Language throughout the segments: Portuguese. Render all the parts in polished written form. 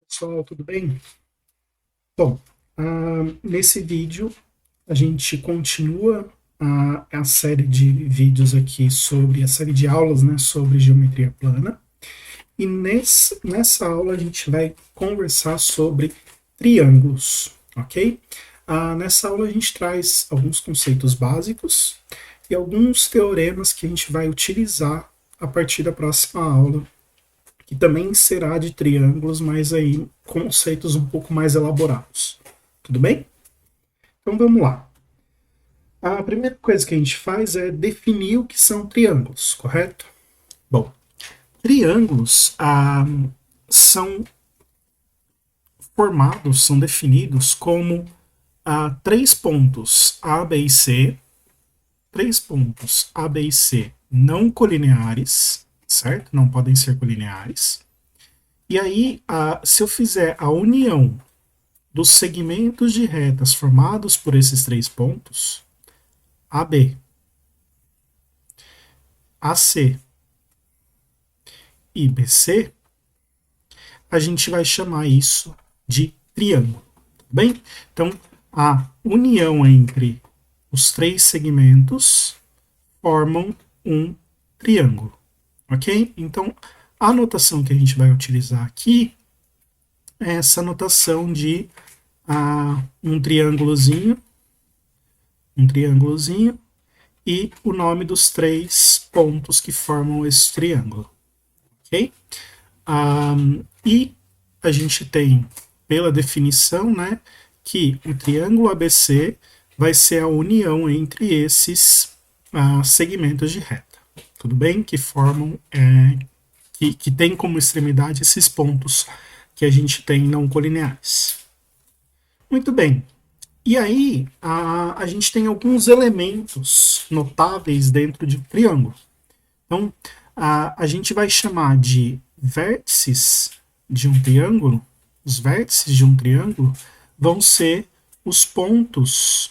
Pessoal, tudo bem? Bom, nesse vídeo a gente continua a série de vídeos aqui sobre a série de aulas, né, sobre geometria plana. E nessa aula a gente vai conversar sobre triângulos, ok? Nessa aula a gente traz alguns conceitos básicos e alguns teoremas que a gente vai utilizar a partir da próxima aula, que também será de triângulos, mas aí conceitos um pouco mais elaborados. Tudo bem? Então vamos lá. A primeira coisa que a gente faz é definir o que são triângulos, correto? Bom, triângulos são formados, são definidos como três pontos A, B e C, três pontos A, B e C não colineares, certo? Não podem ser colineares. E aí, se eu fizer a união dos segmentos de retas formados por esses três pontos, AB, AC e BC, a gente vai chamar isso de triângulo, tá bem? Então, a união entre os três segmentos formam um triângulo, ok? Então, a notação que a gente vai utilizar aqui é essa notação de um triângulozinho e o nome dos três pontos que formam esse triângulo, ok? E a gente tem, pela definição, né, que o triângulo ABC vai ser a união entre esses segmentos de reta, tudo bem? Que formam, que tem como extremidade esses pontos que a gente tem não colineares. Muito bem. E aí, a gente tem alguns elementos notáveis dentro de um triângulo. Então, a gente vai chamar de vértices de um triângulo. Os vértices de um triângulo vão ser os pontos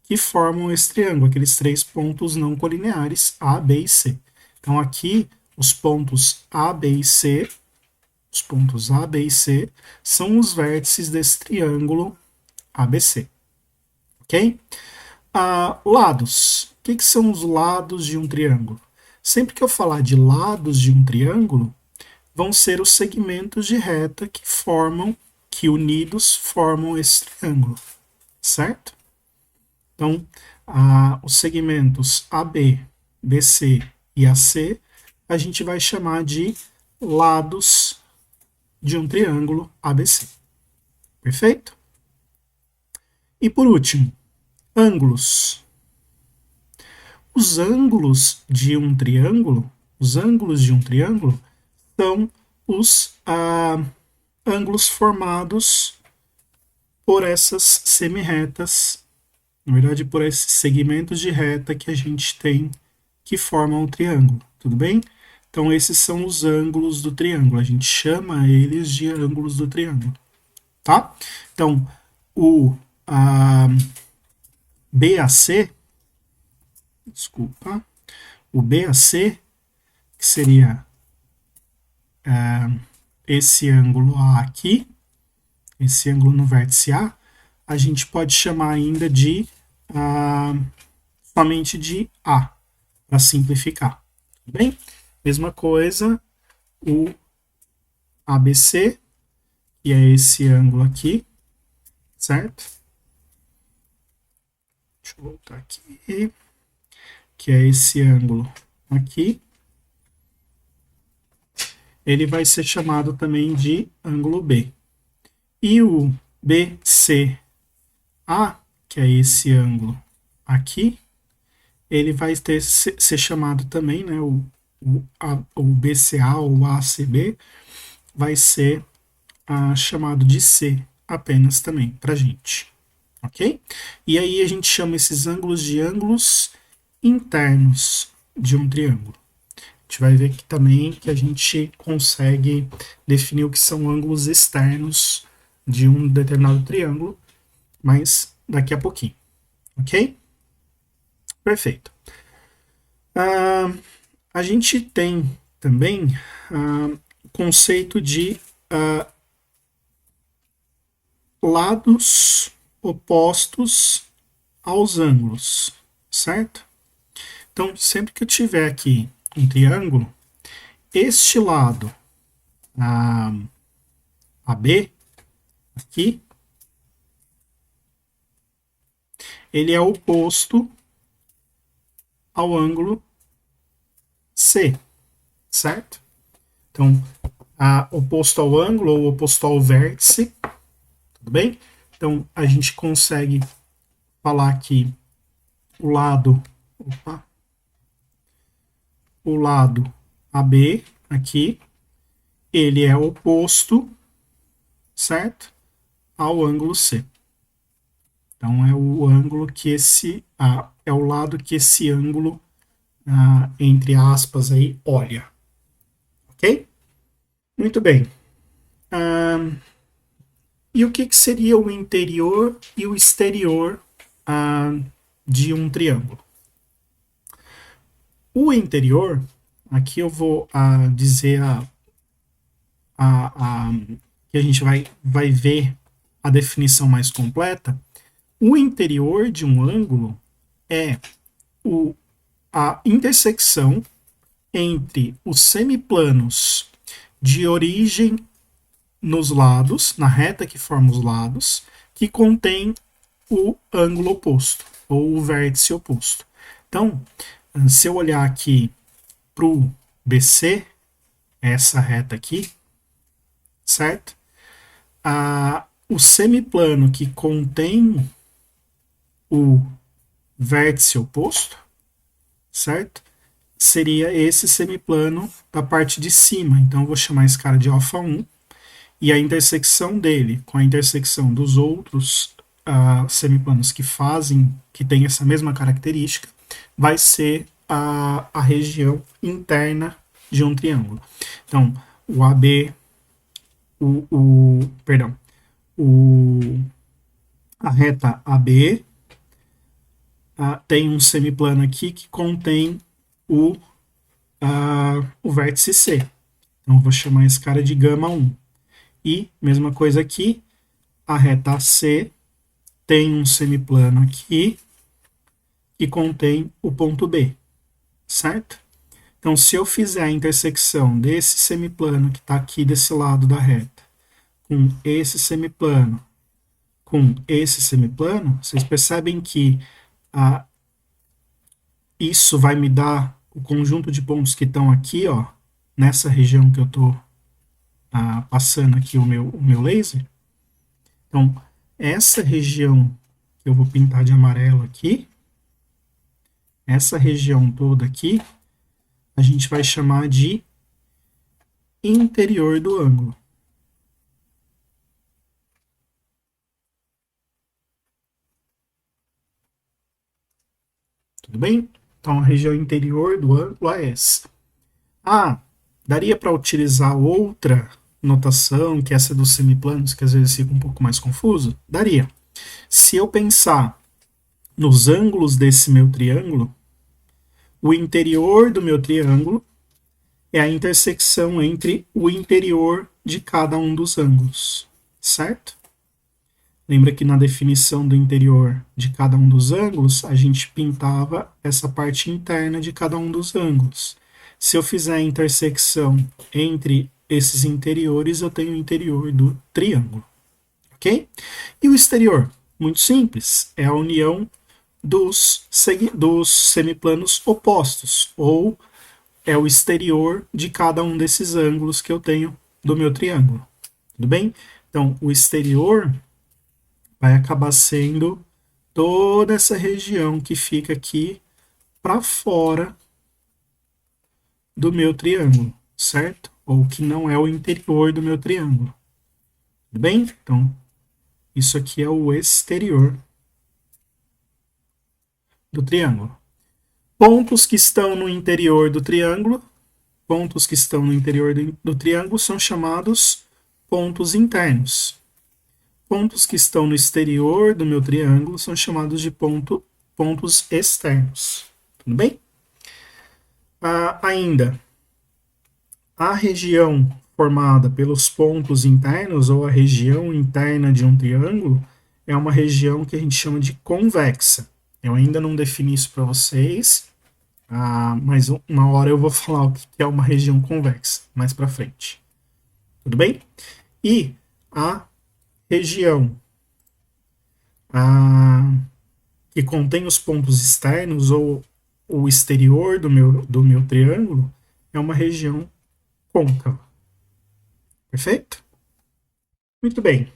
que formam esse triângulo, aqueles três pontos não colineares, A, B e C. Então, aqui, os pontos A, B e C, os pontos A, B e C são os vértices desse triângulo ABC. Ok? Lados. O que são os lados de um triângulo? Sempre que eu falar de lados de um triângulo, vão ser os segmentos de reta que formam, que unidos formam esse triângulo, certo? Então, os segmentos AB, BC e AC, a gente vai chamar de lados de um triângulo ABC. Perfeito? E por último, ângulos. Os ângulos de um triângulo, são os ângulos formados por essas semirretas, na verdade por esses segmentos de reta que a gente tem que formam o triângulo, tudo bem? Então esses são os ângulos do triângulo, a gente chama eles de ângulos do triângulo, tá? Então o BAC, desculpa, o BAC, que seria esse ângulo A aqui, esse ângulo no vértice a gente pode chamar ainda de somente de A, para simplificar. Tudo bem? Mesma coisa, o ABC, que é esse ângulo aqui, certo? Deixa eu voltar aqui, que é esse ângulo aqui. Ele vai ser chamado também de ângulo B. E o BCA, que é esse ângulo aqui, ele vai ser chamado também, né, o BCA ou ACB, vai ser chamado de C apenas também para gente, ok? E aí a gente chama esses ângulos de ângulos internos de um triângulo. A gente vai ver aqui também que a gente consegue definir o que são ângulos externos de um determinado triângulo, mas daqui a pouquinho, ok? Perfeito. A gente tem também conceito de lados opostos aos ângulos, certo? Então, sempre que eu tiver aqui um triângulo, este lado AB, aqui, ele é oposto ao ângulo C, certo? Então, oposto ao ângulo ou oposto ao vértice, tudo bem? Então, a gente consegue falar que o lado AB aqui, ele é oposto, certo? Ao ângulo C. Então é o ângulo que é o lado que esse ângulo, entre aspas, aí, olha. Ok? Muito bem. E o que seria o interior e o exterior de um triângulo? O interior, aqui eu vou dizer que a gente vai ver a definição mais completa. O interior de um ângulo é a intersecção entre os semiplanos de origem nos lados, na reta que forma os lados, que contém o ângulo oposto, ou o vértice oposto. Então, se eu olhar aqui para o BC, essa reta aqui, certo? O semiplano que contém o vértice oposto, certo? Seria esse semiplano da parte de cima. Então, eu vou chamar esse cara de α1, e a intersecção dele com a intersecção dos outros semiplanos que tem essa mesma característica, vai ser a região interna de um triângulo. Então, o AB, a reta AB tem um semiplano aqui que contém o vértice C. Então, eu vou chamar esse cara de γ1. E, mesma coisa aqui, a reta AC tem um semiplano aqui que contém o ponto B, certo? Então, se eu fizer a intersecção desse semiplano que está aqui desse lado da reta com esse semiplano, vocês percebem que isso vai me dar o conjunto de pontos que estão aqui, ó, nessa região que eu estou passando aqui o meu laser. Então, essa região que eu vou pintar de amarelo aqui, essa região toda aqui, a gente vai chamar de interior do ângulo. Tudo bem? Então, a região interior do ângulo é essa. Daria para utilizar outra notação, que é essa dos semiplanos, que às vezes fica um pouco mais confuso? Daria. Se eu pensar nos ângulos desse meu triângulo, o interior do meu triângulo é a intersecção entre o interior de cada um dos ângulos, certo? Lembra que na definição do interior de cada um dos ângulos, a gente pintava essa parte interna de cada um dos ângulos. Se eu fizer a intersecção entre esses interiores, eu tenho o interior do triângulo, ok? E o exterior? Muito simples, é a união dos semiplanos opostos, ou é o exterior de cada um desses ângulos que eu tenho do meu triângulo, tudo bem? Então, o exterior vai acabar sendo toda essa região que fica aqui para fora do meu triângulo, certo? Ou que não é o interior do meu triângulo. Tudo bem? Então, isso aqui é o exterior do triângulo. Pontos que estão no interior do triângulo, são chamados pontos internos. Pontos que estão no exterior do meu triângulo são chamados de pontos externos. Tudo bem? Ainda, a região formada pelos pontos internos ou a região interna de um triângulo é uma região que a gente chama de convexa. Eu ainda não defini isso para vocês, mas uma hora eu vou falar o que é uma região convexa, mais para frente. Tudo bem? E a região que contém os pontos externos ou o exterior do meu triângulo é uma região côncava. Perfeito? Muito bem.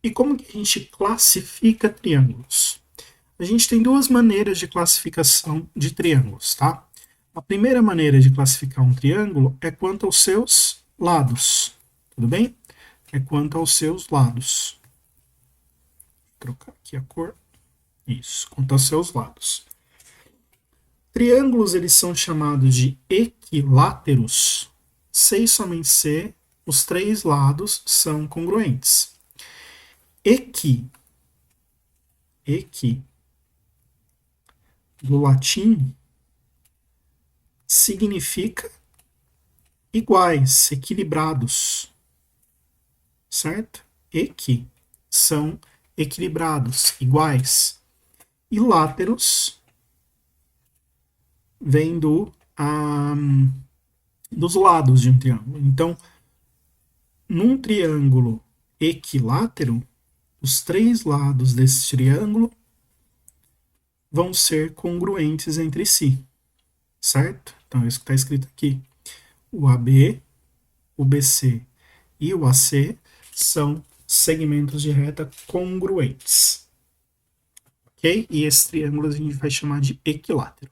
E como que a gente classifica triângulos? A gente tem duas maneiras de classificação de triângulos, tá? A primeira maneira de classificar um triângulo é quanto aos seus lados, tudo bem? É quanto aos seus lados. Vou trocar aqui a cor. Isso, quanto aos seus lados. Triângulos, eles são chamados de equiláteros, se e somente se os três lados são congruentes. Equi do latim significa iguais, equilibrados, certo? Equi são equilibrados, iguais. E láteros vem dos lados de um triângulo. Então, num triângulo equilátero, os três lados desse triângulo vão ser congruentes entre si, certo? Então, é isso que está escrito aqui. O AB, o BC e o AC são segmentos de reta congruentes. Ok? E esse triângulo a gente vai chamar de equilátero.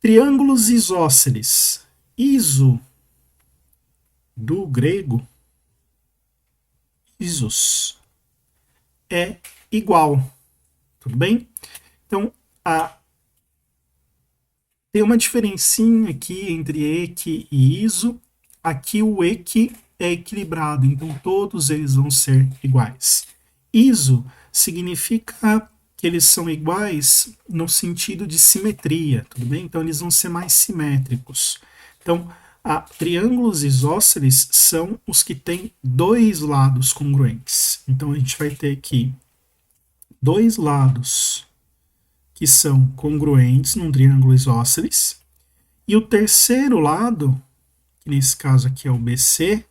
Triângulos isósceles. Iso, do grego, isos, é igual. Tudo bem? Então, tem uma diferencinha aqui entre equi e iso. Aqui o equi é equilibrado, então todos eles vão ser iguais. Iso significa que eles são iguais no sentido de simetria, tudo bem? Então eles vão ser mais simétricos. Então, triângulos isósceles são os que têm dois lados congruentes. Então a gente vai ter aqui dois lados que são congruentes num triângulo isósceles, e o terceiro lado, que nesse caso aqui é o BC,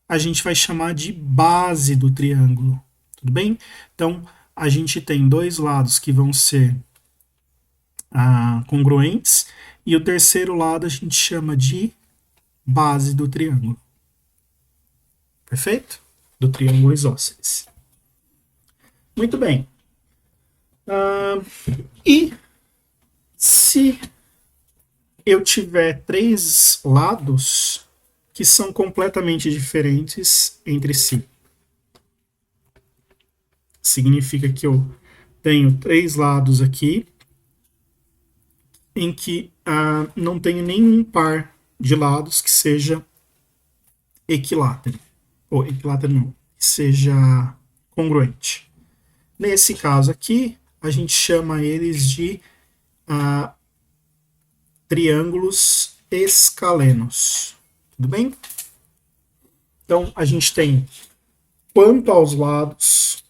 a gente vai chamar de base do triângulo, tudo bem? Então, a gente tem dois lados que vão ser congruentes, e o terceiro lado a gente chama de base do triângulo. Perfeito? Do triângulo isósceles. Muito bem. E se eu tiver três lados que são completamente diferentes entre si? Significa que eu tenho três lados aqui em que não tenho nenhum par de lados que seja equilátero. Ou equilátero não, que seja congruente. Nesse caso aqui, a gente chama eles de triângulos escalenos. Tudo bem? Então, a gente tem quanto aos lados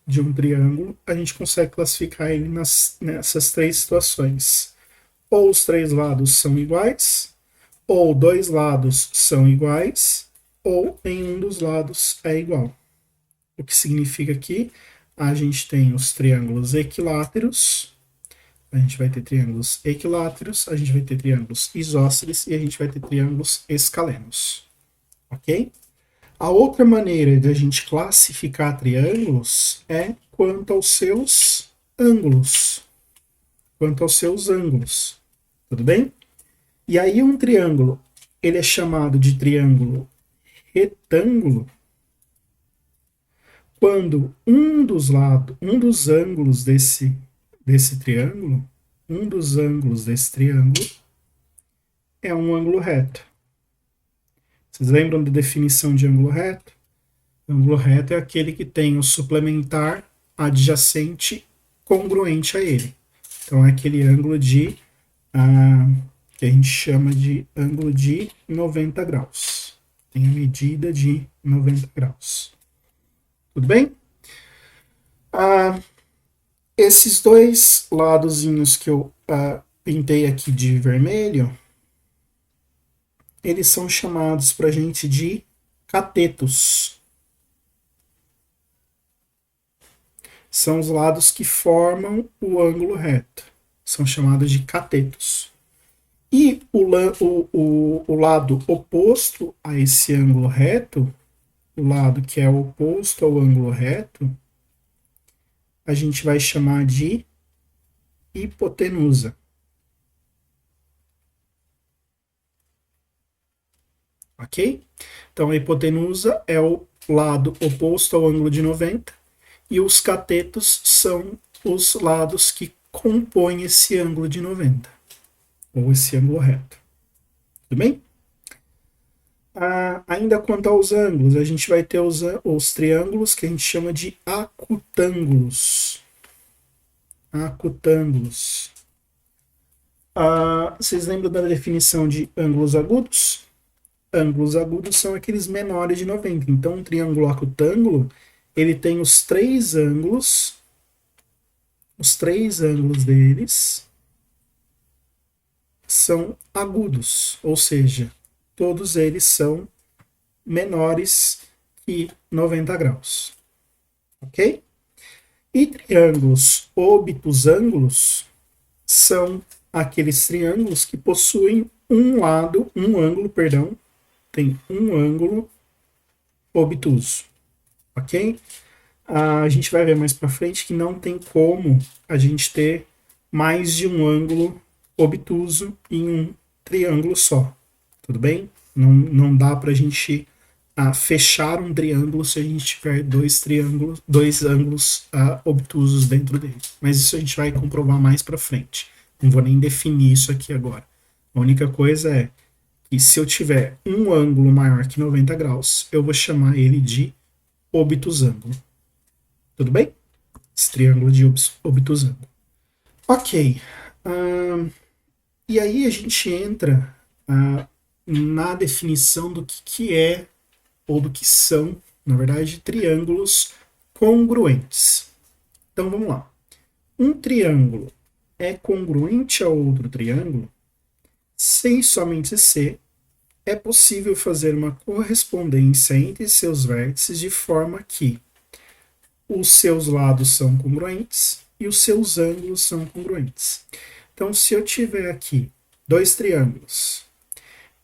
de um triângulo, a gente consegue classificar ele nessas três situações. Ou os três lados são iguais, ou dois lados são iguais, ou nenhum dos lados é igual. O que significa que a gente tem os triângulos equiláteros, a gente vai ter triângulos equiláteros, a gente vai ter triângulos isósceles e a gente vai ter triângulos escalenos. Ok? A outra maneira de a gente classificar triângulos é quanto aos seus ângulos. Quanto aos seus ângulos. Tudo bem? E aí um triângulo, ele é chamado de triângulo retângulo quando um dos ângulos desse triângulo é um ângulo reto. Vocês lembram da definição de ângulo reto? Ângulo reto é aquele que tem o suplementar adjacente congruente a ele. Então é aquele ângulo de que a gente chama de ângulo de 90 graus. Tem a medida de 90 graus. Tudo bem? Esses dois ladozinhos que eu pintei aqui de vermelho, eles são chamados para a gente de catetos. São os lados que formam o ângulo reto. São chamados de catetos. E o lado oposto a esse ângulo reto, o lado que é oposto ao ângulo reto, a gente vai chamar de hipotenusa. Ok? Então a hipotenusa é o lado oposto ao ângulo de 90 e os catetos são os lados que compõem esse ângulo de 90, ou esse ângulo reto. Tudo bem? Ainda quanto aos ângulos, a gente vai ter os triângulos que a gente chama de acutângulos. Acutângulos. Vocês lembram da definição de ângulos agudos? Ângulos agudos são aqueles menores de 90. Então, um triângulo acutângulo, ele tem os três ângulos deles são agudos, ou seja, todos eles são menores que 90 graus. Ok? E triângulos obtusângulos são aqueles triângulos que possuem um ângulo, tem um ângulo obtuso. Ok? A gente vai ver mais para frente que não tem como a gente ter mais de um ângulo obtuso em um triângulo só. Tudo bem? Não dá para a gente fechar um triângulo se a gente tiver dois ângulos obtusos dentro dele. Mas isso a gente vai comprovar mais para frente. Não vou nem definir isso aqui agora. A única coisa é que se eu tiver um ângulo maior que 90 graus, eu vou chamar ele de obtusângulo. Tudo bem? Esse triângulo de obtusângulo. Ok. E aí a gente entra na definição do que é, ou do que são, na verdade, triângulos congruentes. Então vamos lá. Um triângulo é congruente a outro triângulo se e somente se é possível fazer uma correspondência entre seus vértices de forma que os seus lados são congruentes e os seus ângulos são congruentes. Então, se eu tiver aqui dois triângulos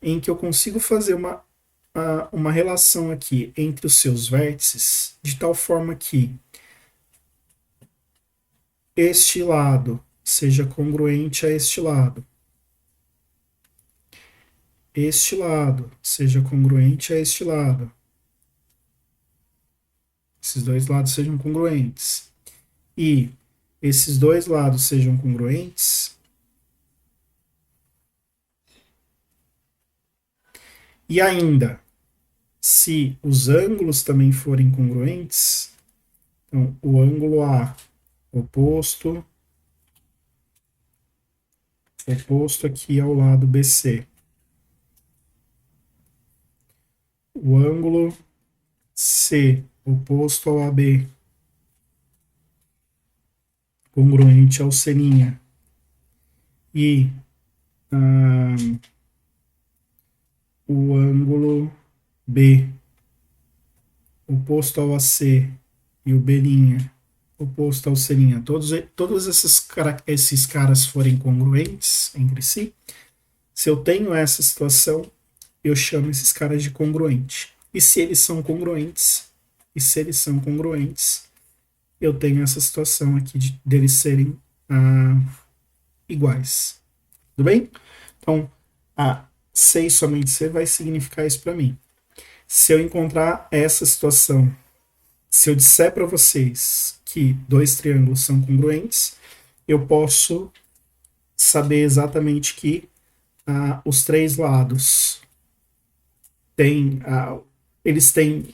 em que eu consigo fazer uma relação aqui entre os seus vértices, de tal forma que este lado seja congruente a este lado, este lado seja congruente a este lado, esses dois lados sejam congruentes, e esses dois lados sejam congruentes, e ainda, se os ângulos também forem congruentes, então o ângulo A oposto aqui ao lado BC, o ângulo C oposto ao AB, congruente ao C', e o ângulo B oposto ao AC e o B' oposto ao C', todos esses caras forem congruentes entre si, se eu tenho essa situação, eu chamo esses caras de congruente. E se eles são congruentes, eu tenho essa situação aqui deles serem iguais. Tudo bem? Então, C e somente C vai significar isso para mim. Se eu encontrar essa situação, se eu disser para vocês que dois triângulos são congruentes, eu posso saber exatamente que os três lados eles têm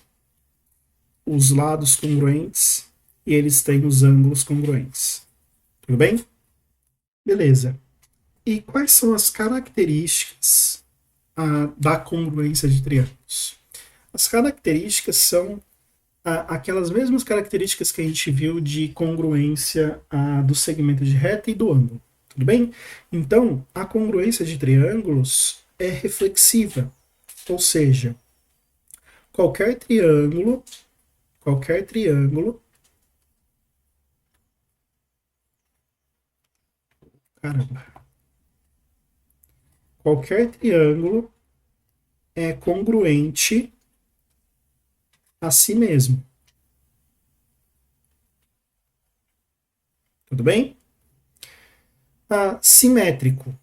os lados congruentes e eles têm os ângulos congruentes. Tudo bem? Beleza. E quais são as características da congruência de triângulos? As características são aquelas mesmas características que a gente viu de congruência do segmento de reta e do ângulo. Tudo bem? Então, a congruência de triângulos é reflexiva, ou seja, qualquer triângulo, caramba, qualquer triângulo é congruente a si mesmo. Tudo bem? Simétrico.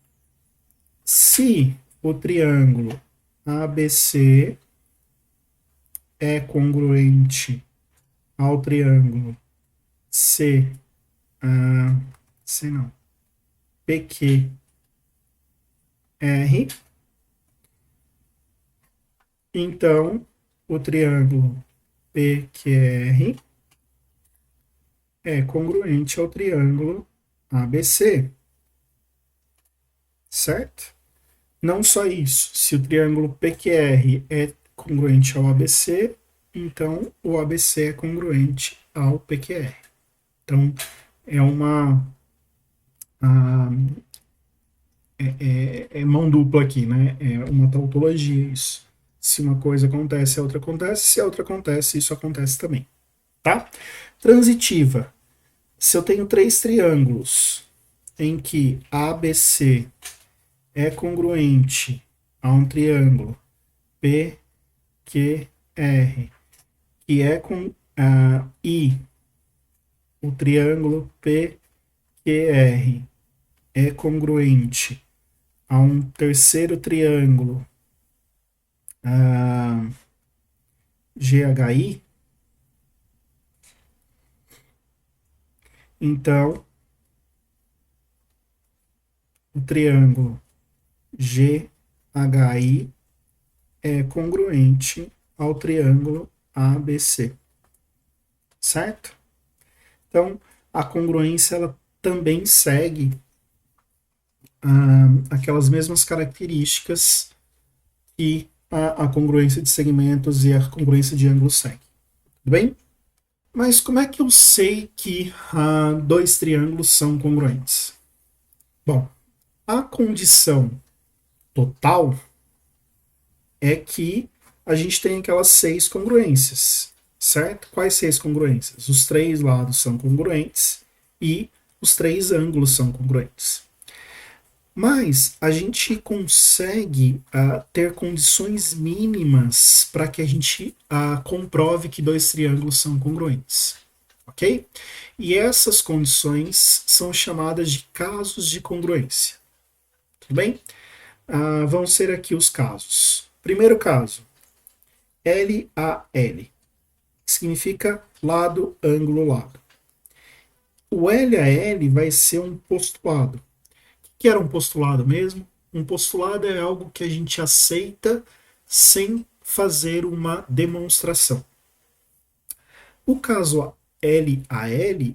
Se o triângulo ABC é congruente ao triângulo C, C não, PQR, então o triângulo PQR é congruente ao triângulo ABC, certo? Não só isso, se o triângulo PQR é congruente ao ABC, então o ABC é congruente ao PQR. Então, é uma é mão dupla aqui, né? É uma tautologia isso. Se uma coisa acontece, a outra acontece. Se a outra acontece, isso acontece também, tá? Transitiva. Se eu tenho três triângulos em que ABC é congruente a um triângulo PQR, que é com I, o triângulo PQR é congruente a um terceiro triângulo GHI, então o triângulo GHI é congruente ao triângulo ABC, certo? Então, a congruência ela também segue aquelas mesmas características que a congruência de segmentos e a congruência de ângulos seguem. Tudo bem? Mas como é que eu sei que dois triângulos são congruentes? Bom, a condição total é que a gente tem aquelas 6 congruências, certo? Quais 6 congruências? Os 3 lados são congruentes e os 3 ângulos são congruentes. Mas a gente consegue ter condições mínimas para que a gente comprove que dois triângulos são congruentes, ok? E essas condições são chamadas de casos de congruência, tudo bem? Vão ser aqui os casos. Primeiro caso, LAL, que significa lado, ângulo, lado. O LAL vai ser um postulado. O que era um postulado mesmo? Um postulado é algo que a gente aceita sem fazer uma demonstração. O caso LAL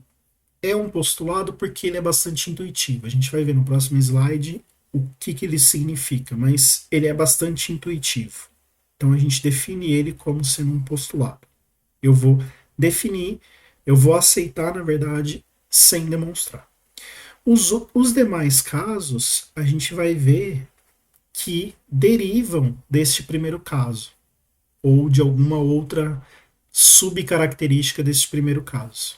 é um postulado porque ele é bastante intuitivo. A gente vai ver no próximo slide o que ele significa, mas ele é bastante intuitivo. Então a gente define ele como sendo um postulado. Eu vou definir, eu vou aceitar, na verdade, sem demonstrar. Os demais casos, a gente vai ver que derivam deste primeiro caso, ou de alguma outra subcaracterística deste primeiro caso.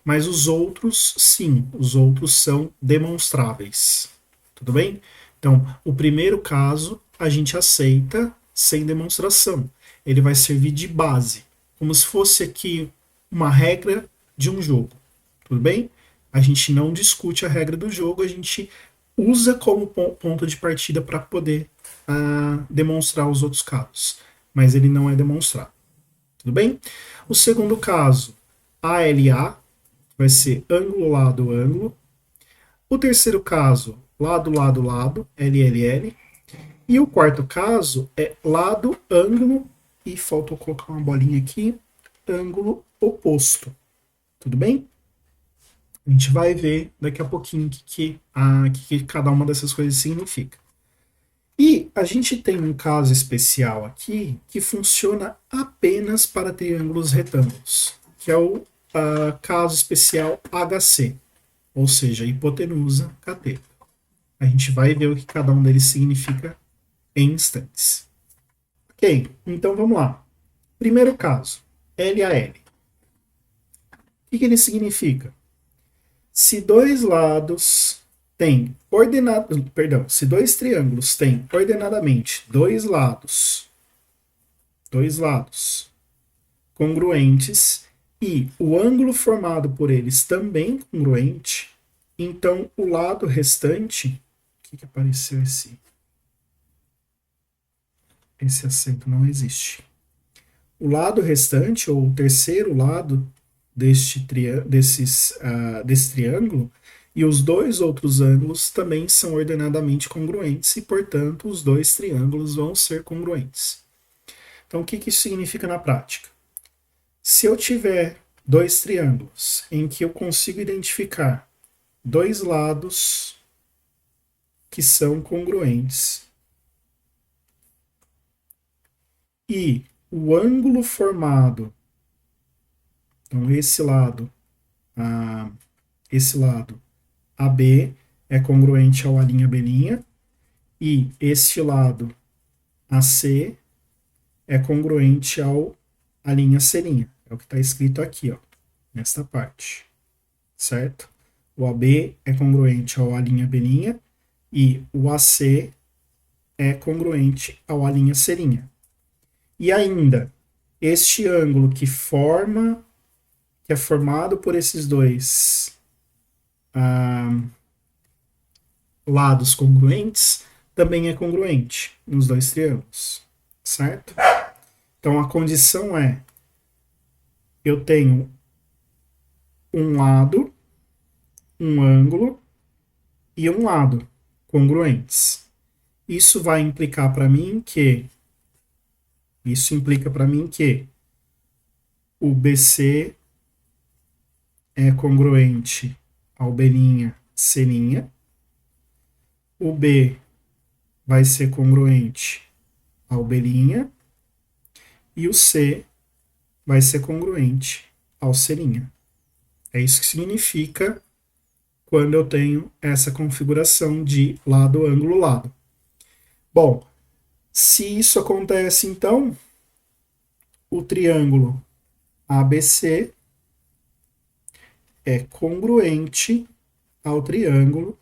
Mas os outros, sim, os outros são demonstráveis. Tudo bem? Então, o primeiro caso a gente aceita sem demonstração. Ele vai servir de base, como se fosse aqui uma regra de um jogo. Tudo bem? A gente não discute a regra do jogo, a gente usa como ponto de partida para poder demonstrar os outros casos. Mas ele não é demonstrado. Tudo bem? O segundo caso, ALA, vai ser ângulo, lado, ângulo. O terceiro caso, lado, lado, lado, LLL. E o quarto caso é lado, ângulo, e faltou colocar uma bolinha aqui, ângulo oposto. Tudo bem? A gente vai ver daqui a pouquinho o que cada uma dessas coisas significa. E a gente tem um caso especial aqui que funciona apenas para triângulos retângulos, que é o caso especial HC, ou seja, hipotenusa cateto. A gente vai ver o que cada um deles significa em instantes. Ok, então vamos lá. Primeiro caso, LAL. O que ele significa? Se dois lados têm se dois triângulos têm ordenadamente dois lados congruentes e o ângulo formado por eles também congruente, então o lado restante, o que apareceu esse acento não existe. O lado restante, ou o terceiro lado desse triângulo, e os dois outros ângulos também são ordenadamente congruentes e, portanto, os dois triângulos vão ser congruentes. Então, o que isso significa na prática? Se eu tiver dois triângulos em que eu consigo identificar dois lados que são congruentes e o ângulo formado, então esse lado AB é congruente ao A'B'A e este lado AC é congruente ao A'C'. É o que está escrito aqui, ó, nesta parte, certo? O AB é congruente ao A'B'A e o AC é congruente ao A'C'. E ainda, este ângulo que é formado por esses dois lados congruentes, também é congruente nos dois triângulos, certo? Então a condição é: eu tenho um lado, um ângulo e um lado congruentes. Isso implica para mim que o BC é congruente ao B'C', o B vai ser congruente ao B' e o C vai ser congruente ao C'. É isso que significa quando eu tenho essa configuração de lado, ângulo, lado. Bom, se isso acontece, então, o triângulo ABC é congruente ao triângulo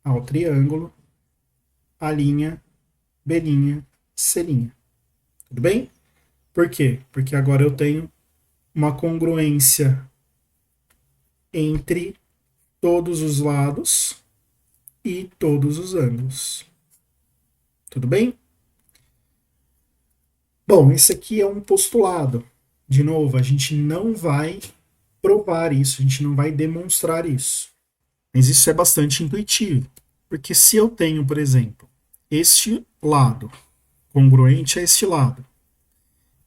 A'B'C'. Tudo bem? Por quê? Porque agora eu tenho uma congruência entre todos os lados e todos os ângulos. Tudo bem? Bom, esse aqui é um postulado. De novo, a gente não vai provar isso, a gente não vai demonstrar isso. Mas isso é bastante intuitivo. Porque se eu tenho, por exemplo, este lado congruente a este lado,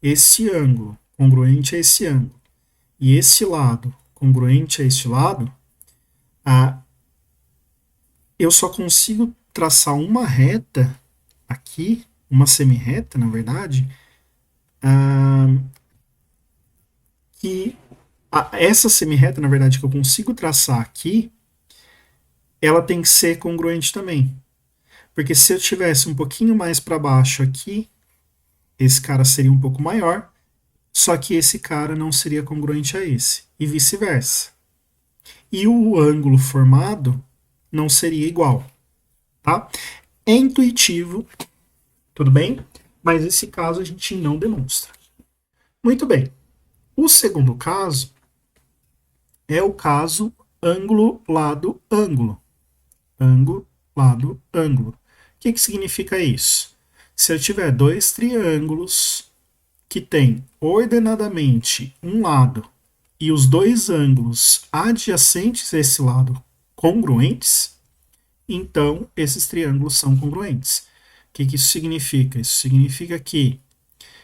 esse ângulo congruente a esse ângulo, e esse lado congruente a este lado, eu só consigo traçar uma reta aqui, uma semirreta, na verdade, que essa semirreta, na verdade, que eu consigo traçar aqui, ela tem que ser congruente também. Porque se eu tivesse um pouquinho mais para baixo aqui, esse cara seria um pouco maior, só que esse cara não seria congruente a esse, e vice-versa. E o ângulo formado não seria igual, tá? É intuitivo, tudo bem? Mas esse caso a gente não demonstra. Muito bem. O segundo caso é o caso ângulo, lado, ângulo. Ângulo, lado, ângulo. O que significa isso? Se eu tiver dois triângulos que têm ordenadamente um lado e os dois ângulos adjacentes a esse lado congruentes, então esses triângulos são congruentes. O que isso significa? Isso significa que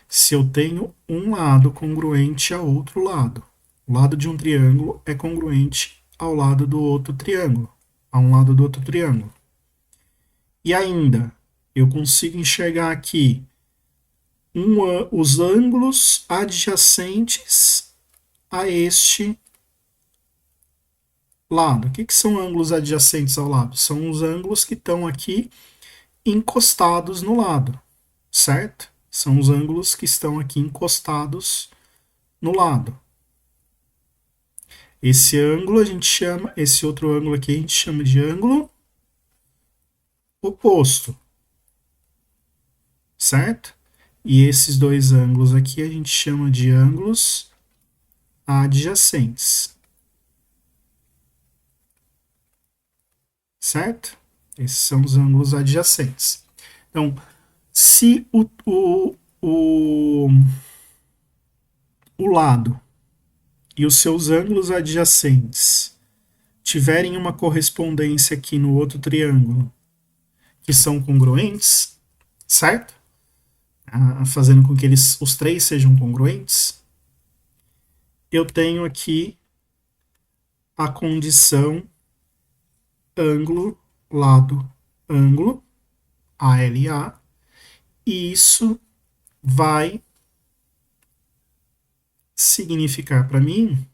se eu tenho um lado congruente a outro lado O lado de um triângulo é congruente ao lado do outro triângulo, a um lado do outro triângulo. E ainda, eu consigo enxergar aqui os ângulos adjacentes a este lado. O que são ângulos adjacentes ao lado? São os ângulos que estão aqui encostados no lado, certo? São os ângulos que estão aqui encostados no lado. Esse ângulo a gente chama, esse outro ângulo aqui a gente chama de ângulo oposto, certo? E esses dois ângulos aqui a gente chama de ângulos adjacentes, certo? Esses são os ângulos adjacentes. Então, se o lado e os seus ângulos adjacentes tiverem uma correspondência aqui no outro triângulo, que são congruentes, certo? Fazendo com que os três sejam congruentes, eu tenho aqui a condição ângulo, lado, ângulo, ALA, e isso vai significar para mim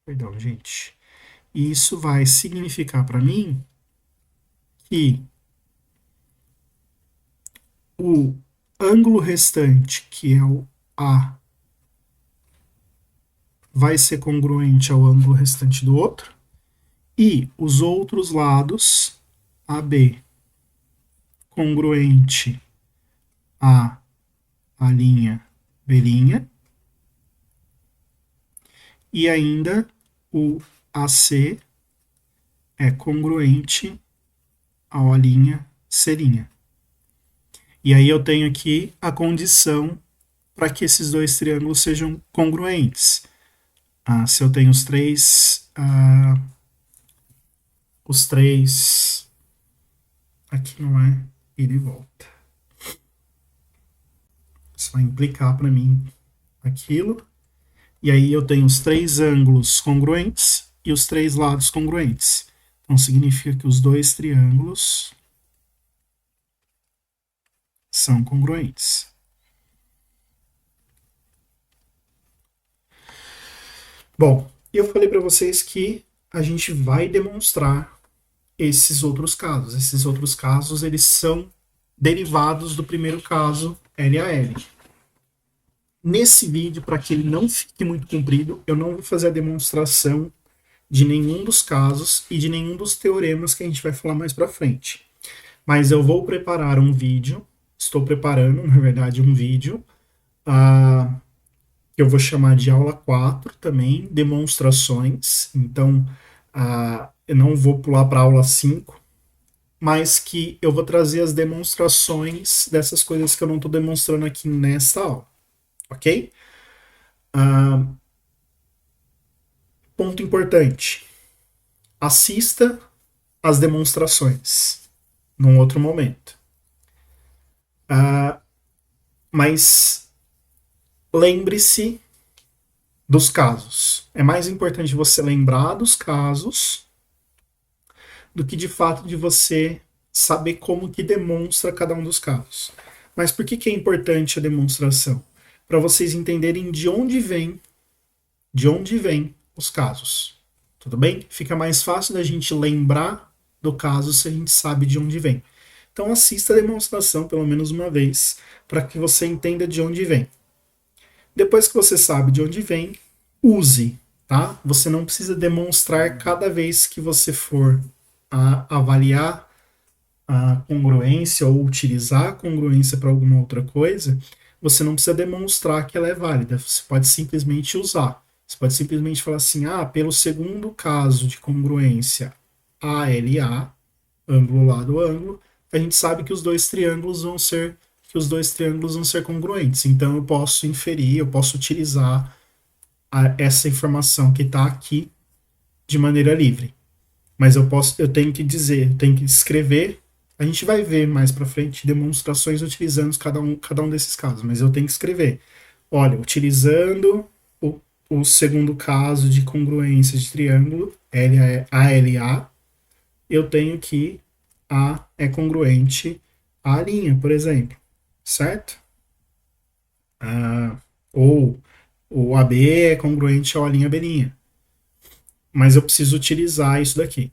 perdão, gente. Isso vai significar para mim que o ângulo restante, que é o A, vai ser congruente ao ângulo restante do outro, e os outros lados, AB, congruente a linha B', e ainda o AC é congruente ao a linha C'. E aí eu tenho aqui a condição para que esses dois triângulos sejam congruentes. Se eu tenho os três aqui não é ida e volta. Isso vai implicar para mim aquilo. E aí eu tenho os três ângulos congruentes e os três lados congruentes. Então significa que os dois triângulos são congruentes. Bom, eu falei para vocês que a gente vai demonstrar esses outros casos. Esses outros casos, eles são derivados do primeiro caso LAL. Nesse vídeo, para que ele não fique muito comprido, eu não vou fazer a demonstração de nenhum dos casos e de nenhum dos teoremas que a gente vai falar mais para frente. Mas eu vou preparar um vídeo, estou preparando, na verdade, um vídeo, que eu vou chamar de aula 4 também, demonstrações. Então, eu não vou pular para a aula 5, mas que eu vou trazer as demonstrações dessas coisas que eu não estou demonstrando aqui nesta aula, ok? Ponto importante, assista as demonstrações num outro momento. Mas lembre-se dos casos. É mais importante você lembrar dos casos do que de fato de você saber como que demonstra cada um dos casos. Mas por que é importante a demonstração? Para vocês entenderem de onde vem os casos. Tudo bem? Fica mais fácil da gente lembrar do caso se a gente sabe de onde vem. Então assista a demonstração pelo menos uma vez para que você entenda de onde vem. Depois que você sabe de onde vem, use, tá? Você não precisa demonstrar cada vez que você for avaliar a congruência ou utilizar a congruência para alguma outra coisa, você não precisa demonstrar que ela é válida. Você pode simplesmente usar. Você pode simplesmente falar assim, pelo segundo caso de congruência ALA, ângulo lado ângulo, a gente sabe que os dois triângulos vão ser congruentes. Então eu posso inferir, eu posso utilizar essa informação que está aqui de maneira livre. Mas eu tenho que dizer, eu tenho que escrever A gente vai ver mais para frente demonstrações utilizando cada um desses casos, mas eu tenho que escrever. Olha, utilizando o, o segundo caso de congruência de triângulo, ALA, eu tenho que A é congruente à linha, por exemplo, certo? Ah, ou o AB é congruente à linha B', mas eu preciso utilizar isso daqui.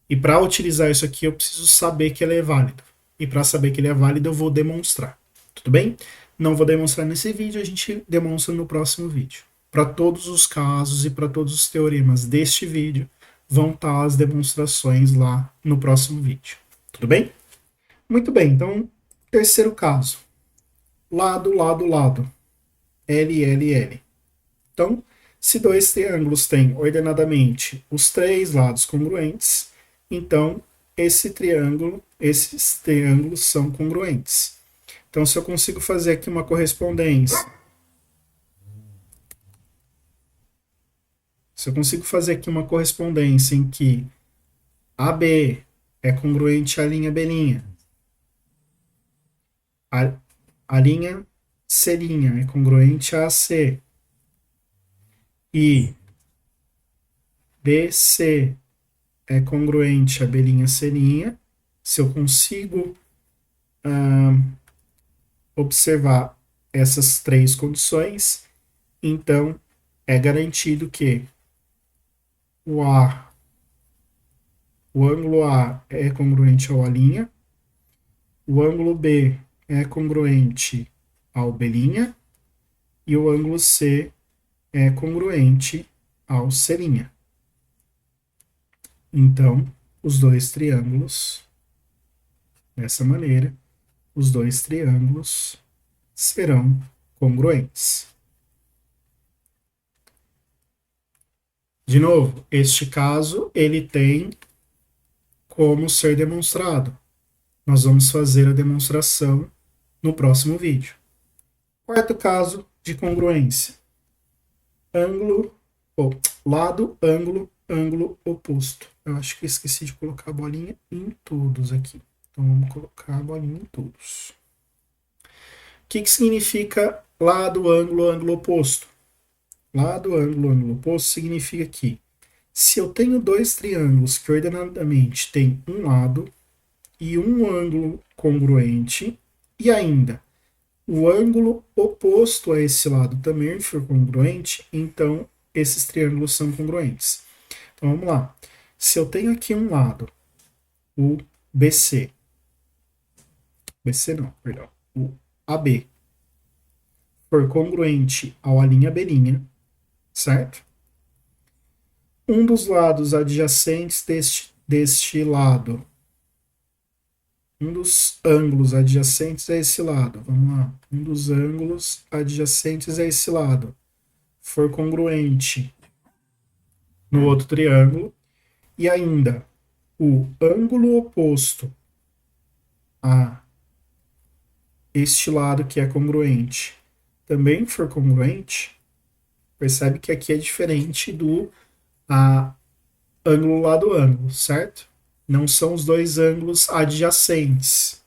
E para utilizar isso aqui, eu preciso saber que ele é válido. E para saber que ele é válido, eu vou demonstrar. Tudo bem? Não vou demonstrar nesse vídeo, a gente demonstra no próximo vídeo. Para todos os casos e para todos os teoremas deste vídeo, vão estar as demonstrações lá no próximo vídeo. Tudo bem? Muito bem, então, terceiro caso. Lado, lado, lado. L, L, L. Então, se dois triângulos têm ordenadamente os três lados congruentes, então esses triângulos são congruentes. Então, se eu consigo fazer aqui uma correspondência, em que AB é congruente à linha B', a, a linha C' é congruente a AC, e BC é congruente a B'C', se eu consigo observar essas três condições, então é garantido que o A, o ângulo A é congruente ao A', o ângulo B é congruente ao B' e o ângulo C é congruente ao C'. Então, os dois triângulos, dessa maneira, os dois triângulos serão congruentes. De novo, este caso ele tem como ser demonstrado. Nós vamos fazer a demonstração no próximo vídeo. Quarto caso de congruência. Ângulo, lado, ângulo, ângulo oposto. Eu acho que eu esqueci de colocar a bolinha em todos aqui. Então vamos colocar a bolinha em todos. O que significa lado, ângulo, ângulo oposto? Lado, ângulo, ângulo oposto significa que se eu tenho dois triângulos que ordenadamente têm um lado e um ângulo congruente, e ainda o ângulo oposto a esse lado também for congruente, então esses triângulos são congruentes. Então vamos lá. Se eu tenho aqui um lado, o BC, BC não, perdão, o AB, for congruente ao a linha B', certo? Um dos lados adjacentes deste lado, um dos ângulos adjacentes a esse lado, vamos lá, um dos ângulos adjacentes a esse lado for congruente no outro triângulo, e ainda o ângulo oposto a este lado que é congruente também for congruente, percebe que aqui é diferente do ângulo lado ângulo, certo? Não são os dois ângulos adjacentes.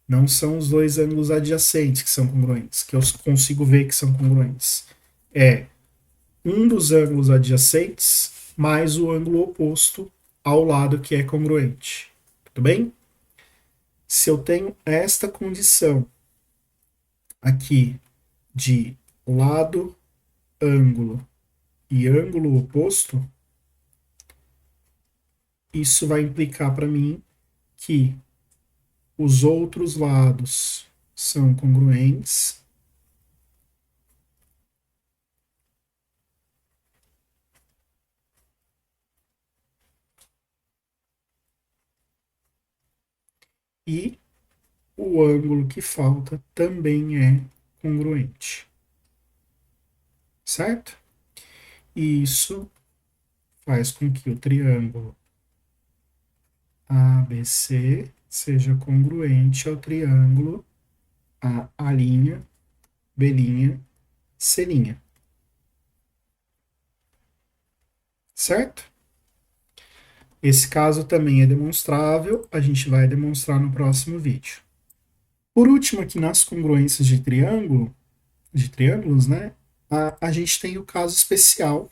Não são os dois ângulos adjacentes que são congruentes, que eu consigo ver que são congruentes. É um dos ângulos adjacentes mais o ângulo oposto ao lado que é congruente. Tudo bem? Se eu tenho esta condição aqui de lado, ângulo e ângulo oposto, isso vai implicar para mim que os outros lados são congruentes e o ângulo que falta também é congruente. Certo? E isso faz com que o triângulo ABC seja congruente ao triângulo A', B', C'. Certo? Esse caso também é demonstrável, a gente vai demonstrar no próximo vídeo. Por último, aqui nas congruências de triângulos, né, a gente tem o caso especial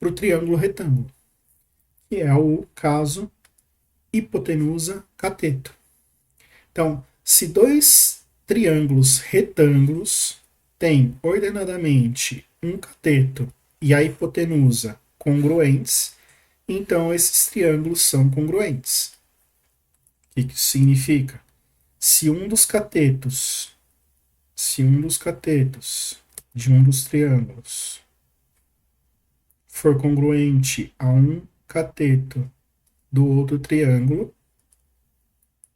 para o triângulo retângulo, que é o caso hipotenusa cateto. Então, se dois triângulos retângulos têm ordenadamente um cateto e a hipotenusa congruentes, então esses triângulos são congruentes. O que isso significa? Se um dos catetos, de um dos triângulos for congruente a um cateto do outro triângulo,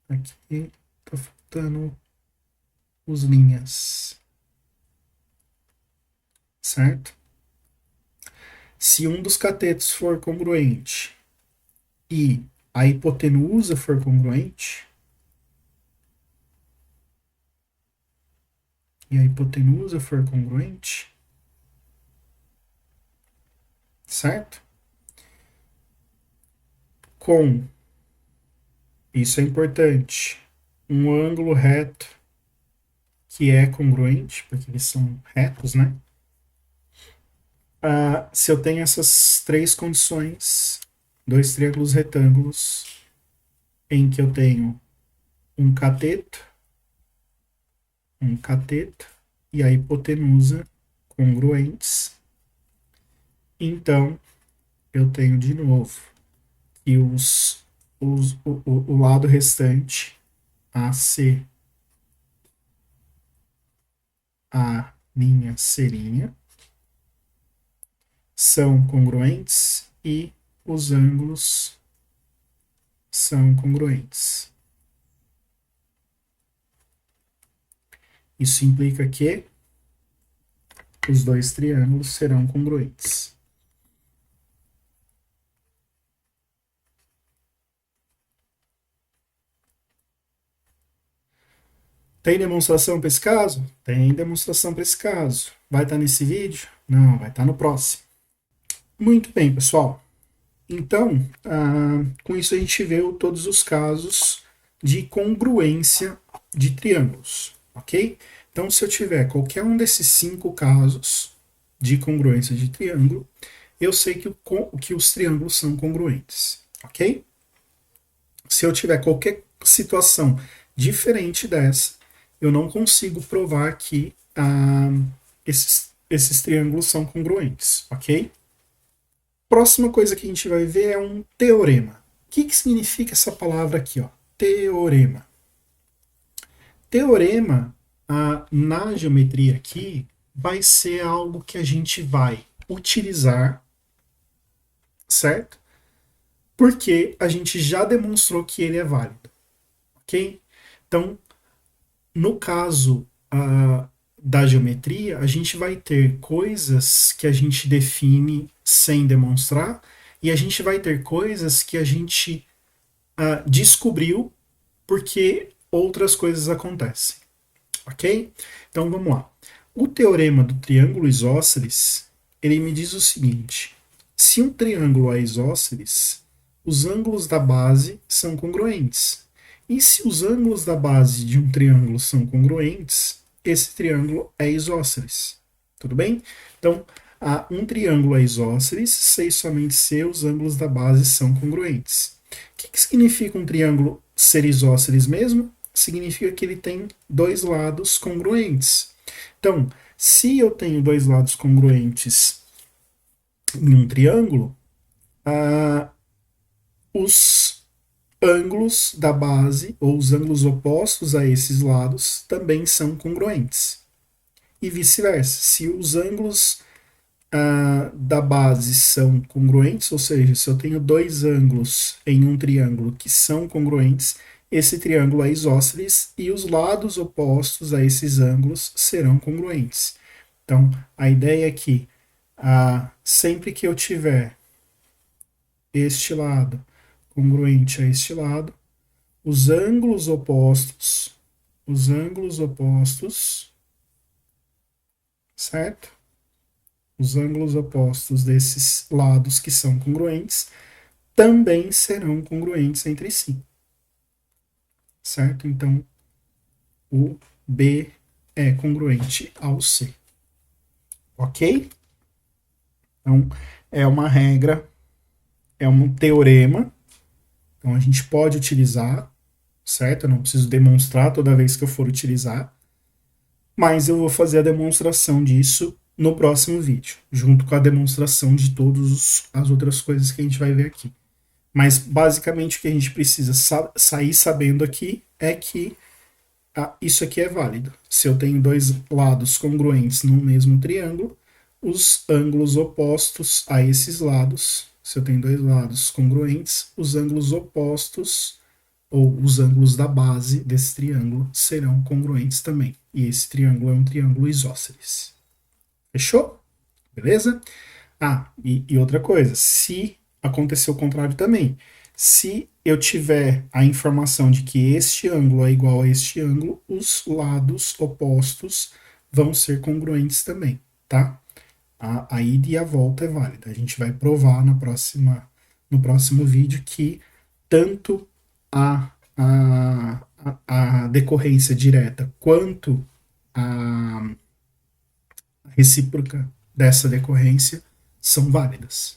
aqui está faltando os linhas, certo? Se um dos catetos for congruente e a hipotenusa for congruente, certo? Com, isso é importante, um ângulo reto que é congruente, porque eles são retos, né? Se eu tenho essas três condições, dois triângulos retângulos, em que eu tenho um cateto e a hipotenusa congruentes, então eu tenho de novo que o lado restante, AC, A, minha, serinha, são congruentes e os ângulos são congruentes. Isso implica que os dois triângulos serão congruentes. Tem demonstração para esse caso? Tem demonstração para esse caso. Vai estar nesse vídeo? Não, vai estar no próximo. Muito bem, pessoal. Então, com isso a gente viu todos os casos de congruência de triângulos, ok? Então, se eu tiver qualquer um desses 5 casos de congruência de triângulo, eu sei que os triângulos são congruentes, ok? Se eu tiver qualquer situação diferente dessa, eu não consigo provar que esses triângulos são congruentes, ok? Próxima coisa que a gente vai ver é um teorema. O que significa essa palavra aqui, ó? Teorema. Teorema, na geometria aqui, vai ser algo que a gente vai utilizar, certo? Porque a gente já demonstrou que ele é válido, ok? Então, no caso da geometria, a gente vai ter coisas que a gente define sem demonstrar, e a gente vai ter coisas que a gente descobriu porque outras coisas acontecem, ok? Então vamos lá. O teorema do triângulo isósceles, ele me diz o seguinte: se um triângulo é isósceles, os ângulos da base são congruentes. E se os ângulos da base de um triângulo são congruentes, esse triângulo é isósceles. Tudo bem? Então, um triângulo é isósceles se e somente se os ângulos da base são congruentes. O que significa um triângulo ser isósceles mesmo? Significa que ele tem dois lados congruentes. Então, se eu tenho dois lados congruentes em um triângulo, os ângulos da base, ou os ângulos opostos a esses lados, também são congruentes. E vice-versa. Se os ângulos da base são congruentes, ou seja, se eu tenho dois ângulos em um triângulo que são congruentes, esse triângulo é isósceles e os lados opostos a esses ângulos serão congruentes. Então, a ideia é que sempre que eu tiver este lado congruente a este lado, os ângulos opostos, certo? Os ângulos opostos desses lados que são congruentes também serão congruentes entre si. Certo? Então, o B é congruente ao C. Ok? Então, é uma regra, é um teorema. Então, a gente pode utilizar, certo? Eu não preciso demonstrar toda vez que eu for utilizar, mas eu vou fazer a demonstração disso no próximo vídeo, junto com a demonstração de todas as outras coisas que a gente vai ver aqui. Mas, basicamente, o que a gente precisa sair sabendo aqui é que isso aqui é válido. Se eu tenho dois lados congruentes no mesmo triângulo, os ângulos opostos a esses lados, se eu tenho dois lados congruentes, os ângulos opostos ou os ângulos da base desse triângulo serão congruentes também. E esse triângulo é um triângulo isósceles. Fechou? Beleza? E outra coisa, se acontecer o contrário também, se eu tiver a informação de que este ângulo é igual a este ângulo, os lados opostos vão ser congruentes também, tá? A ida e a volta é válida. A gente vai provar no próximo vídeo que tanto a decorrência direta quanto a recíproca dessa decorrência são válidas.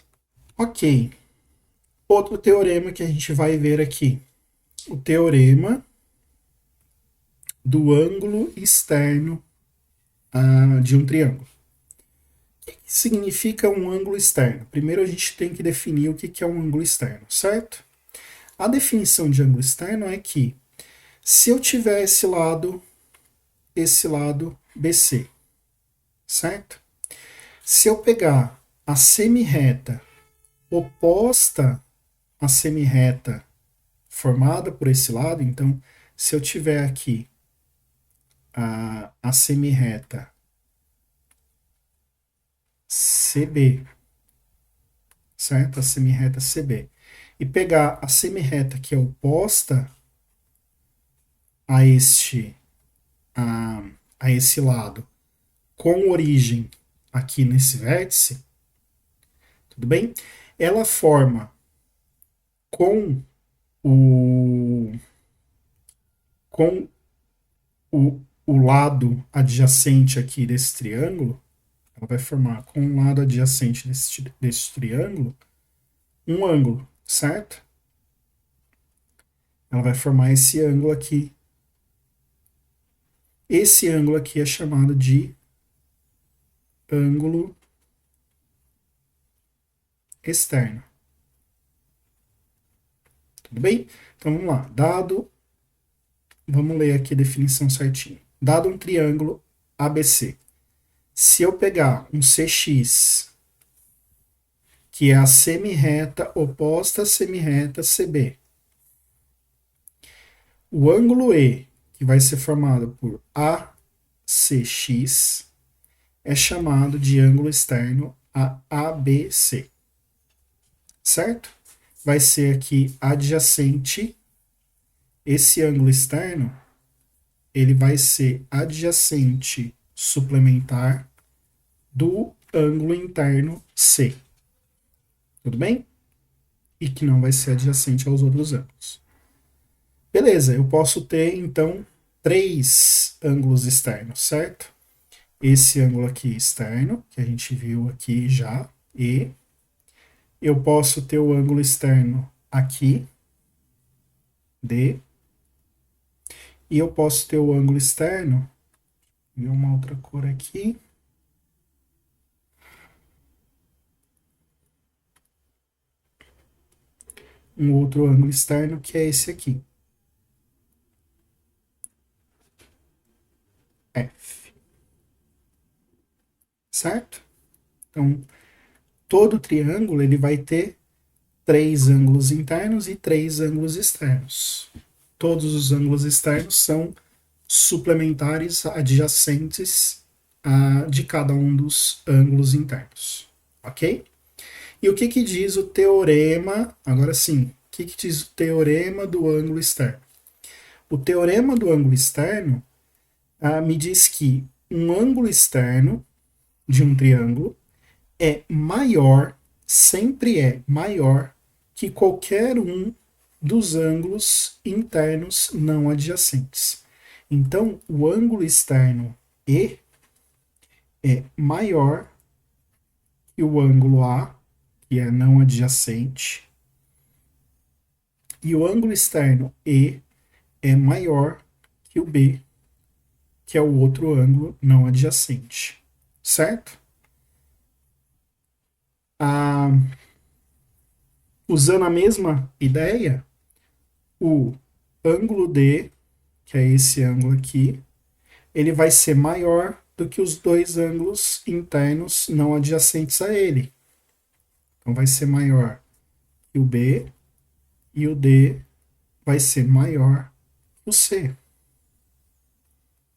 Ok. Outro teorema que a gente vai ver aqui. O teorema do ângulo externo de um triângulo. O que significa um ângulo externo? Primeiro a gente tem que definir o que é um ângulo externo, certo? A definição de ângulo externo é que se eu tiver esse lado BC, certo? Se eu pegar a semirreta oposta à semirreta formada por esse lado, então se eu tiver aqui a semirreta CB, certo? A semirreta CB, e pegar a semirreta que é oposta a esse lado, com origem aqui nesse vértice, tudo bem? Ela forma com com o lado adjacente aqui desse triângulo, ela vai formar com o lado adjacente desse triângulo um ângulo, certo? Ela vai formar esse ângulo aqui. Esse ângulo aqui é chamado de ângulo externo. Tudo bem? Então vamos lá. Vamos ler aqui a definição certinho. Dado um triângulo ABC, se eu pegar um CX, que é a semirreta oposta à semirreta CB, o ângulo E, que vai ser formado por ACX, é chamado de ângulo externo a ABC. Certo? Vai ser aqui adjacente. Esse ângulo externo, ele vai ser adjacente suplementar do ângulo interno C. Tudo bem? E que não vai ser adjacente aos outros ângulos. Beleza, eu posso ter, então, 3 ângulos externos, certo? Esse ângulo aqui externo, que a gente viu aqui já, e eu posso ter o ângulo externo aqui, D, e eu posso ter o ângulo externo, e uma outra cor aqui, um outro ângulo externo, que é esse aqui, F. Certo? Então, todo triângulo ele vai ter 3 ângulos internos e 3 ângulos externos. Todos os ângulos externos são suplementares adjacentes de cada um dos ângulos internos. Ok? E o que diz o teorema? Agora sim, o que diz o teorema do ângulo externo? O teorema do ângulo externo me diz que um ângulo externo de um triângulo é maior, sempre é maior que qualquer um dos ângulos internos não adjacentes. Então, o ângulo externo E é maior que o ângulo A, que é não adjacente, e o ângulo externo E é maior que o B, que é o outro ângulo não adjacente, certo? Usando a mesma ideia, o ângulo D, que é esse ângulo aqui, ele vai ser maior do que os dois ângulos internos não adjacentes a ele. Então vai ser maior que o B e o D vai ser maior que o C.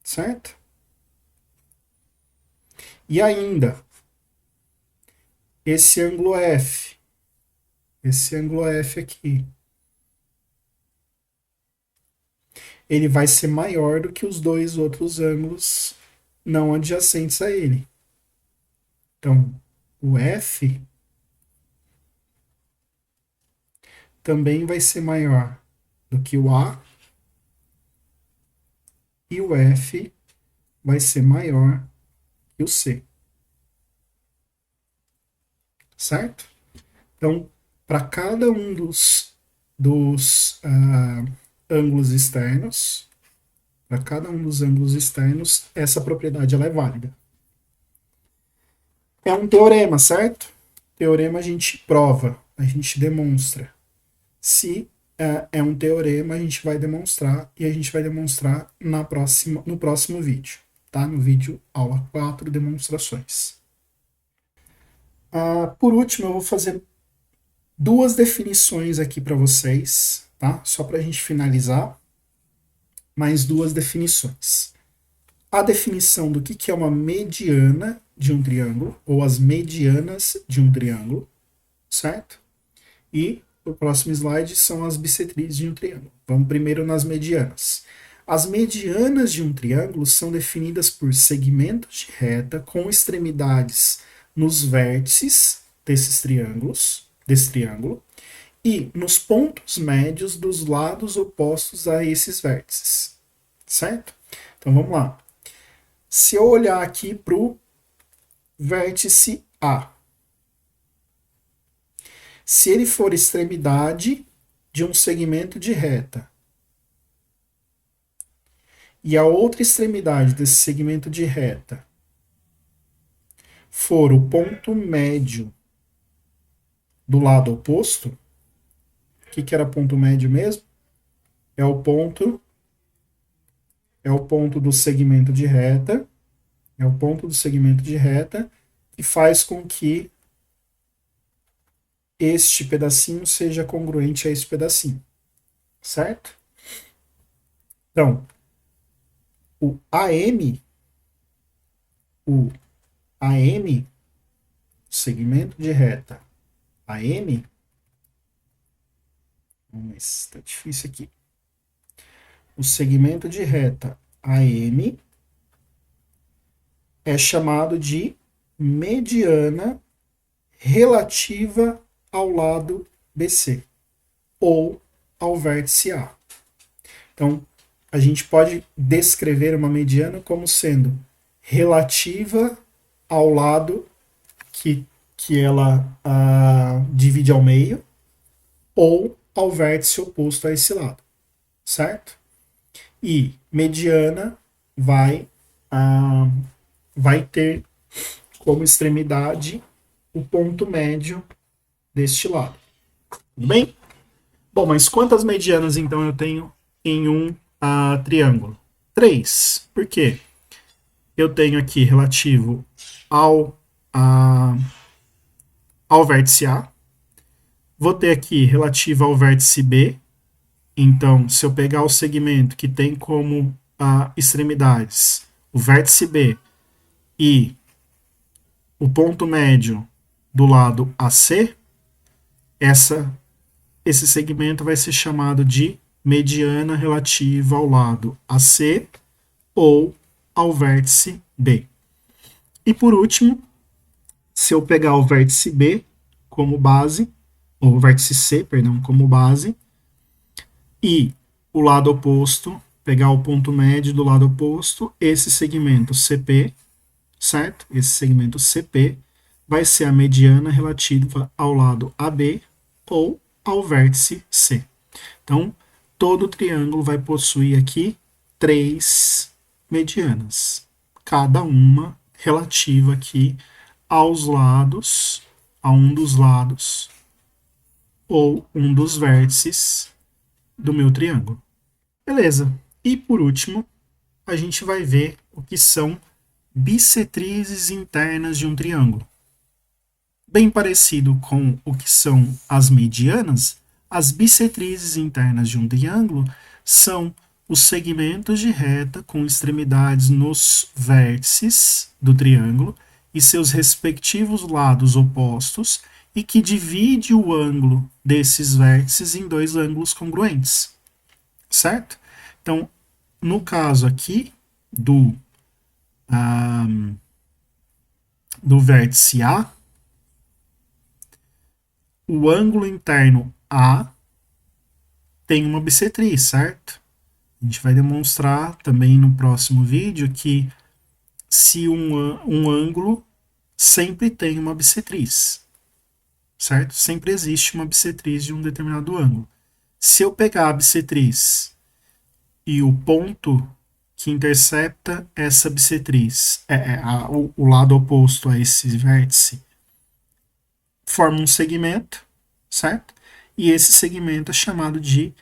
Certo? E ainda, esse ângulo F aqui, ele vai ser maior do que os dois outros ângulos não adjacentes a ele. Então, o F também vai ser maior do que o A e o F vai ser maior que o C. Certo? Então, para cada um dos ângulos externos, para cada um dos ângulos externos, essa propriedade ela é válida. É um teorema, certo? Teorema a gente prova, a gente demonstra. Se é um teorema, a gente vai demonstrar e a gente vai demonstrar no próximo vídeo, tá? No vídeo aula 4, demonstrações. Por último, eu vou fazer duas definições aqui para vocês, tá? Só para a gente finalizar, mais duas definições. A definição do que é uma mediana de um triângulo, ou as medianas de um triângulo, certo? E o próximo slide são as bissetrizes de um triângulo. Vamos primeiro nas medianas. As medianas de um triângulo são definidas por segmentos de reta com extremidades nos vértices desse triângulo, e nos pontos médios dos lados opostos a esses vértices, certo? Então vamos lá. Se eu olhar aqui para o vértice A, se ele for extremidade de um segmento de reta e a outra extremidade desse segmento de reta for o ponto médio do lado oposto, o que era ponto médio mesmo? É o ponto do segmento de reta, que faz com que este pedacinho seja congruente a esse pedacinho, certo? Então, o AM, segmento de reta AM, vamos ver se está difícil aqui. O segmento de reta AM é chamado de mediana relativa ao lado BC ou ao vértice A. Então, a gente pode descrever uma mediana como sendo relativa ao lado que ela divide ao meio ou ao vértice oposto a esse lado, certo? E mediana vai ter como extremidade o ponto médio deste lado. Tudo bem? Bom, mas quantas medianas então eu tenho em um triângulo? 3. Por quê? Eu tenho aqui relativo ao vértice A. Vou ter aqui relativo ao vértice B. Então, se eu pegar o segmento que tem como extremidades o vértice B e o ponto médio do lado AC, esse segmento vai ser chamado de mediana relativa ao lado AC ou ao vértice B. E por último, se eu pegar o vértice B como base, ou o vértice C, perdão, como base, e o lado oposto, pegar o ponto médio do lado oposto, esse segmento CP, certo? Esse segmento CP vai ser a mediana relativa ao lado AB ou ao vértice C. Então, todo triângulo vai possuir aqui três medianas, cada uma relativa aqui aos lados, a um dos lados ou um dos vértices do meu triângulo. Beleza. E por último, a gente vai ver o que são bissetrizes internas de um triângulo. Bem parecido com o que são as medianas, as bissetrizes internas de um triângulo são os segmentos de reta com extremidades nos vértices do triângulo e seus respectivos lados opostos e que divide o ângulo desses vértices em dois ângulos congruentes, certo? Então, no caso aqui do vértice A, o ângulo interno A tem uma bissetriz, certo? A gente vai demonstrar também no próximo vídeo que se um ângulo sempre tem uma bissetriz, certo? Sempre existe uma bissetriz de um determinado ângulo. Se eu pegar a bissetriz e o ponto que intercepta essa bissetriz, o lado oposto a esse vértice, forma um segmento, certo? E esse segmento é chamado de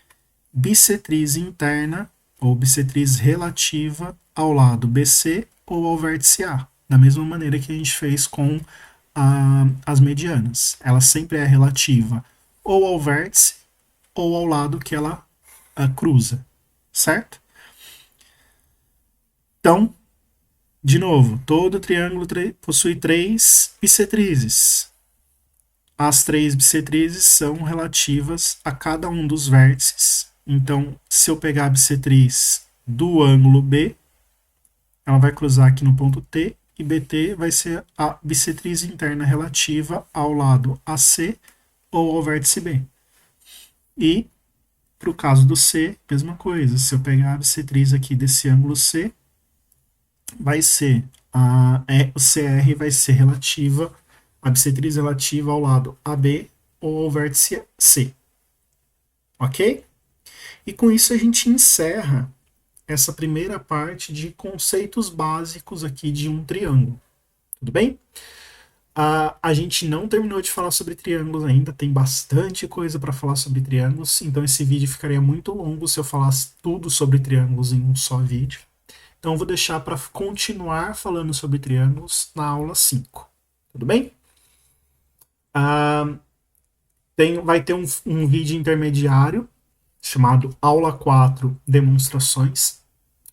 bissetriz interna ou bissetriz relativa ao lado BC ou ao vértice A, da mesma maneira que a gente fez com as medianas. Ela sempre é relativa ou ao vértice ou ao lado que ela cruza, certo? Então, de novo, todo triângulo possui três bissetrizes. As três bissetrizes são relativas a cada um dos vértices. Então, se eu pegar a bissetriz do ângulo B, ela vai cruzar aqui no ponto T, e BT vai ser a bissetriz interna relativa ao lado AC ou ao vértice B. E, para o caso do C, mesma coisa. Se eu pegar a bissetriz aqui desse ângulo C, vai ser o CR vai ser relativa, a bissetriz relativa ao lado AB ou ao vértice C. Ok? E com isso a gente encerra essa primeira parte de conceitos básicos aqui de um triângulo. Tudo bem? A gente não terminou de falar sobre triângulos ainda, tem bastante coisa para falar sobre triângulos, então esse vídeo ficaria muito longo se eu falasse tudo sobre triângulos em um só vídeo. Então eu vou deixar para continuar falando sobre triângulos na aula 5. Tudo bem? Vai ter um vídeo intermediário chamado Aula 4 Demonstrações,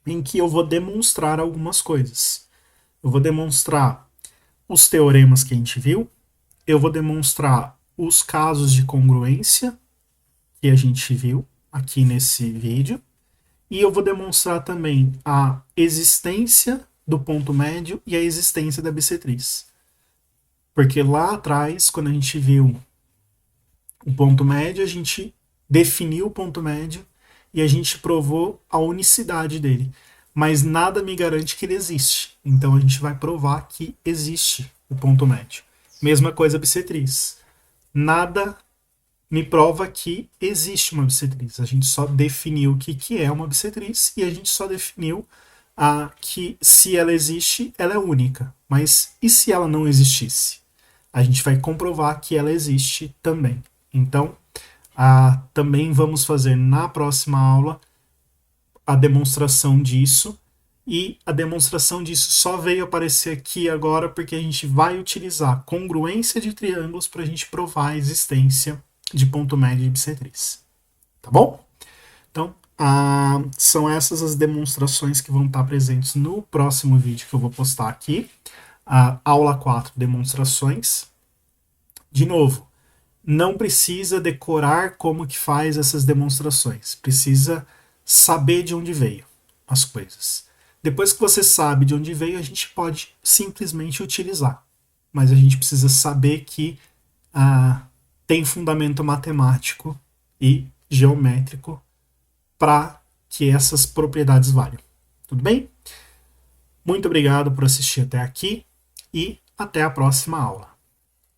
em que eu vou demonstrar algumas coisas. Eu vou demonstrar os teoremas que a gente viu, eu vou demonstrar os casos de congruência que a gente viu aqui nesse vídeo, e eu vou demonstrar também a existência do ponto médio e a existência da bissetriz. Porque lá atrás, quando a gente viu o ponto médio, a gente definiu o ponto médio e a gente provou a unicidade dele. Mas nada me garante que ele existe. Então a gente vai provar que existe o ponto médio. Mesma coisa a bissetriz. Nada me prova que existe uma bissetriz. A gente só definiu o que é uma bissetriz e a gente só definiu que se ela existe, ela é única. Mas e se ela não existisse? A gente vai comprovar que ela existe também. Então, também vamos fazer na próxima aula a demonstração disso. E a demonstração disso só veio aparecer aqui agora porque a gente vai utilizar congruência de triângulos para a gente provar a existência de ponto médio e bissetriz. Tá bom? Então, são essas as demonstrações que vão estar presentes no próximo vídeo que eu vou postar aqui. Aula 4, demonstrações. De novo, não precisa decorar como que faz essas demonstrações. Precisa saber de onde veio as coisas. Depois que você sabe de onde veio, a gente pode simplesmente utilizar. Mas a gente precisa saber que tem fundamento matemático e geométrico para que essas propriedades valham. Tudo bem? Muito obrigado por assistir até aqui e até a próxima aula.